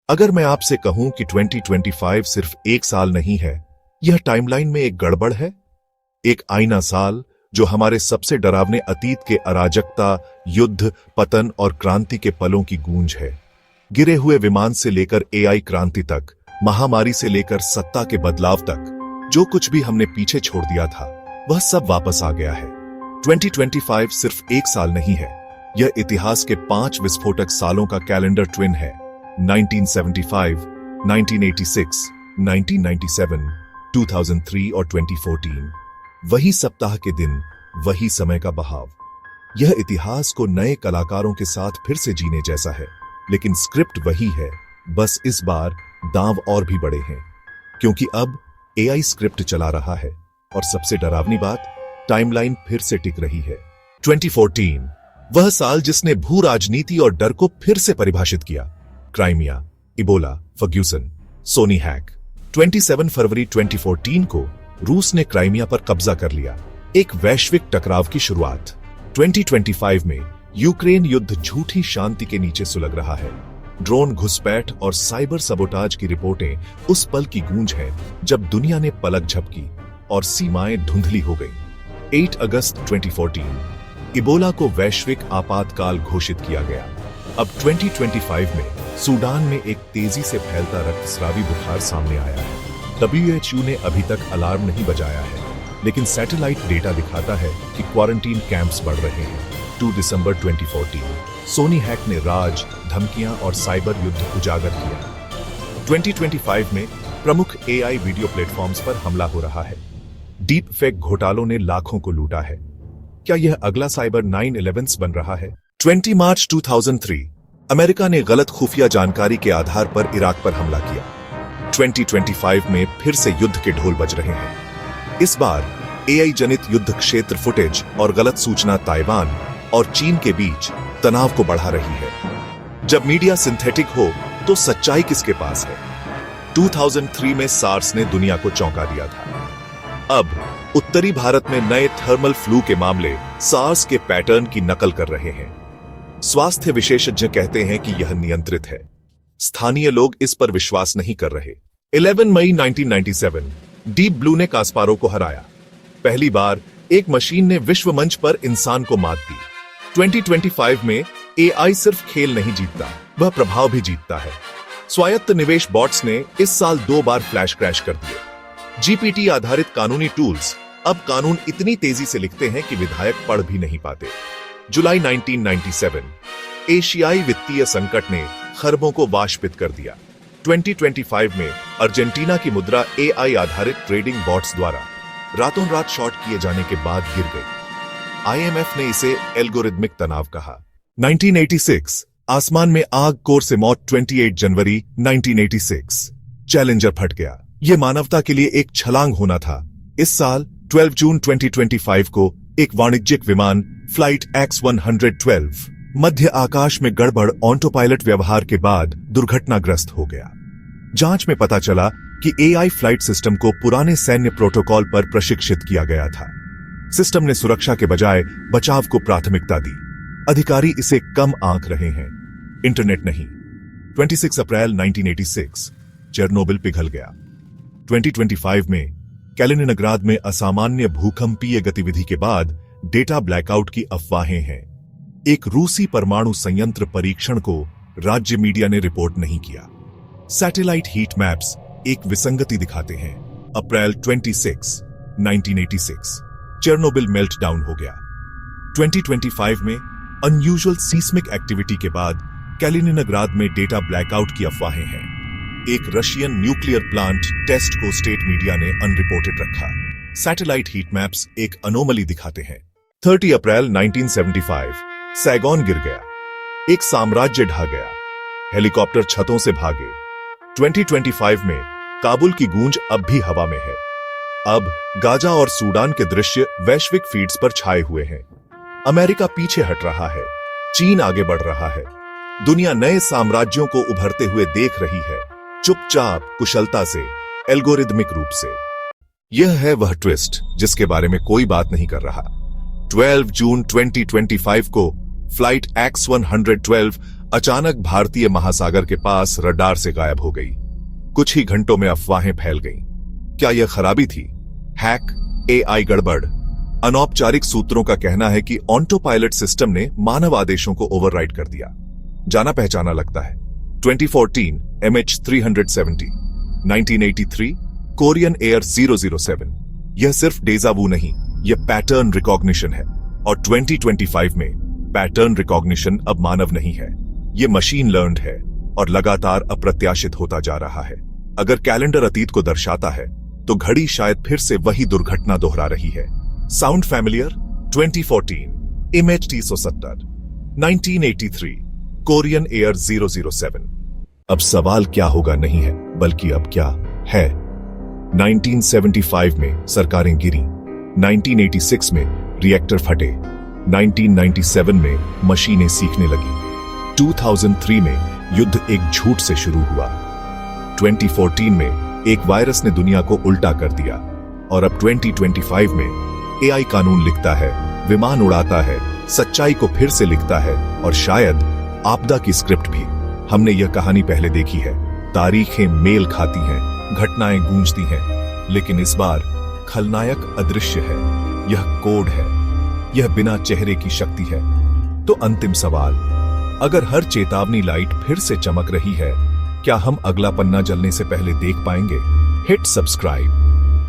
अगर मैं आपसे कहूं कि 2025 सिर्फ एक साल नहीं है, यह टाइमलाइन में एक गड़बड़ है, एक आईना साल जो हमारे सबसे डरावने अतीत के अराजकता, युद्ध, पतन और क्रांति के पलों की गूंज है। गिरे हुए विमान से लेकर एआई क्रांति तक, महामारी से लेकर सत्ता के बदलाव तक, जो कुछ भी हमने पीछे छोड़ दिया था वह सब वापस आ गया है। 2025 सिर्फ एक साल नहीं है, यह इतिहास के 5 विस्फोटक सालों का कैलेंडर ट्विन है। 1975, 1986, 1997, 2003 और 2014। वही सप्ताह के दिन, वही समय का बहाव। यह इतिहास को नए कलाकारों के साथ फिर से जीने जैसा है, लेकिन स्क्रिप्ट वही है, बस इस बार दांव और भी बड़े हैं, क्योंकि अब एआई स्क्रिप्ट चला रहा है और सबसे डरावनी बात, टाइमलाइन फिर से टिक रही है। 2014, वह साल जिसने भू राजनीति और डर को फिर से परिभाषित किया। Crimea, Ebola, Ferguson, Sony hack. 27 फरवरी 2014 को रूस ने क्राइमिया पर कब्जा कर लिया, एक वैश्विक टकराव की शुरुआत। 2025 में यूक्रेन युद्ध झूठी शांति के नीचे सुलग रहा है। ड्रोन घुसपैठ और साइबर सबोटाज की रिपोर्टें उस पल की गूंज है जब दुनिया ने पलक झपकी और सीमाएं धुंधली हो गईं। 8 अगस्त 2014, इबोला को वैश्विक आपातकाल घोषित किया गया। अब 2025 में सूडान में एक तेजी से फैलता रक्तस्रावी बुखार सामने आया है। WHO ने अभी तक अलार्म नहीं बजाया है, लेकिन सैटेलाइट डेटा दिखाता है कि क्वारंटीन कैंप्स बढ़ रहे हैं। 2 दिसंबर 2014, सोनी हैक ने राज, धमकियां और साइबर युद्ध उजागर किया। 2025 में प्रमुख एआई वीडियो प्लेटफॉर्म्स पर हमला हो रहा है। डीप फेक घोटालों ने लाखों को लूटा है। क्या यह अगला साइबर 9/11 बन रहा है? 20 मार्च 2003, अमेरिका ने गलत खुफिया जानकारी के आधार पर इराक पर हमला किया। 2025 में फिर से युद्ध के ढोल बज रहे हैं। इस बार एआई जनित युद्ध क्षेत्र फुटेज और गलत सूचना ताइवान और चीन के बीच तनाव को बढ़ा रही है। जब मीडिया सिंथेटिक हो तो सच्चाई किसके पास है? 2003 में सार्स ने दुनिया को चौंका दिया था। अब उत्तरी भारत में नए थर्मल फ्लू के मामले सार्स के पैटर्न की नकल कर रहे हैं। स्वास्थ्य विशेषज्ञ कहते हैं कि यह नियंत्रित है। स्थानीय लोग इस पर विश्वास नहीं कर रहे। 11 मई 1997, डीप ब्लू ने कास्पारोव को हराया। पहली बार एक मशीन ने विश्व मंच पर इंसान को मात दी। 2025 में एआई सिर्फ खेल नहीं जीतता, वह प्रभाव भी जीतता है। स्वायत्त निवेश बॉट्स ने इस साल 2 बार फ्लैश क्रैश कर दिए। जीपीटी आधारित कानूनी टूल्स अब कानून इतनी तेजी से लिखते हैं कि विधायक पढ़ भी नहीं पाते। जुलाई 1997, एशियाई वित्तीय संकट ने खरबों को वाष्पित कर दिया। 2025 में अर्जेंटीना की मुद्रा एआई आधारित ट्रेडिंग बॉट्स द्वारा रातों रात शॉर्ट किए जाने के बाद गिर गई। आईएमएफ ने इसे एल्गोरिदमिक तनाव कहा। 1986, आसमान में आग, कोर से मौत। 28 जनवरी 1986, चैलेंजर फट गया। यह मानवता के लिए एक छलांग होना था। इस साल 12 जून 2025 को एक वाणिज्यिक विमान फ्लाइट X-112 मध्य आकाश में गड़बड़ ऑटो पायलट व्यवहार के बाद दुर्घटनाग्रस्त हो गया। जांच में पता चला कि एआई फ्लाइट सिस्टम को पुराने सैन्य प्रोटोकॉल पर प्रशिक्षित किया गया था। सिस्टम ने सुरक्षा के बजाय बचाव को प्राथमिकता दी। अधिकारी इसे कम आंक रहे हैं, इंटरनेट नहीं। 26 अप्रैल 1986, चेरनोबिल पिघल गया। 2025 में कैलिनिनग्राद में असामान्य भूकंपीय गतिविधि के बाद डेटा ब्लैकआउट की अफवाहें हैं। एक रूसी परमाणु संयंत्र परीक्षण को राज्य मीडिया ने रिपोर्ट नहीं किया। सैटेलाइट हीट मैप्स एक विसंगति दिखाते हैं। अप्रैल 26, 1986, चेरनोबिल मेल्ट डाउन हो गया। 2025 में अनयूजुअल सीस्मिक एक्टिविटी के बाद कैलिनिनग्राद में डेटा ब्लैकआउट की अफवाहें हैं। एक रशियन न्यूक्लियर प्लांट टेस्ट को स्टेट मीडिया ने अनरिपोर्टेड रखा। सैटेलाइट हीट मैप्स एक अनोमली दिखाते हैं। 30 अप्रैल 1975, सैगोन गिर गया। एक साम्राज्य ढह गया। हेलीकॉप्टर छतों से भागे। 2025 में काबुल की गूंज अब भी हवा में है। अब गाजा और सूडान के दृश्य वैश्विक फीड्स पर छाए हुए हैं। अमेरिका पीछे हट रहा है, चीन आगे बढ़ रहा है। दुनिया नए साम्राज्यों को उभरते हुए देख रही है, चुपचाप, कुशलता से, एल्गोरिदमिक रूप से। यह है वह ट्विस्ट जिसके बारे में कोई बात नहीं कर रहा। 12 जून 2025 को फ्लाइट X-112 अचानक भारतीय महासागर के पास रडार से गायब हो गई। कुछ ही घंटों में अफवाहें फैल गईं। क्या यह खराबी थी? हैक, एआई गड़बड़? अनौपचारिक सूत्रों का कहना है कि ऑटो पायलट सिस्टम ने मानव आदेशों को ओवरराइड कर दिया। जाना पहचाना लगता है। 2014 MH370, 1983 कोरियन एयर 007। यह सिर्फ डेजावू नहीं, यह पैटर्न रिकॉग्निशन है। और 2025 में पैटर्न रिकॉग्निशन अब मानव नहीं है, यह मशीन लर्न्ड है और लगातार अप्रत्याशित होता जा रहा है। अगर कैलेंडर अतीत को दर्शाता है तो घड़ी शायद फिर से वही दुर्घटना दोहरा रही है। Sound familiar? 2014 MH370, 1983 Korean air 007। अब सवाल क्या होगा नहीं है, बल्कि अब क्या है। 1975 में सरकारें गिरी, 1986 में रिएक्टर फटे, 1997 में मशीनें सीखने लगी, 2003 में युद्ध एक झूठ से शुरू हुआ, 2014 में एक वायरस ने दुनिया को उल्टा कर दिया, और अब 2025 में एआई कानून लिखता है, विमान उड़ाता है, सच्चाई को फिर से लिखता है, और शायद आपदा की स्क्रिप्ट भी। हमने यह कहानी पहले देखी है, तारीखें मेल खाती हैं, घटनाएं गूंजती हैं, लेकिन इस बार खलनायक अदृश्य है। यह कोड है, यह बिना चेहरे की शक्ति है। तो अंतिम सवाल, अगर हर चेतावनी लाइट फिर से चमक रही है, क्या हम अगला पन्ना जलने से पहले देख पाएंगे? Hit subscribe,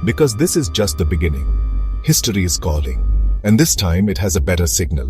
because this is just the beginning. History is calling, and this time it has a better signal.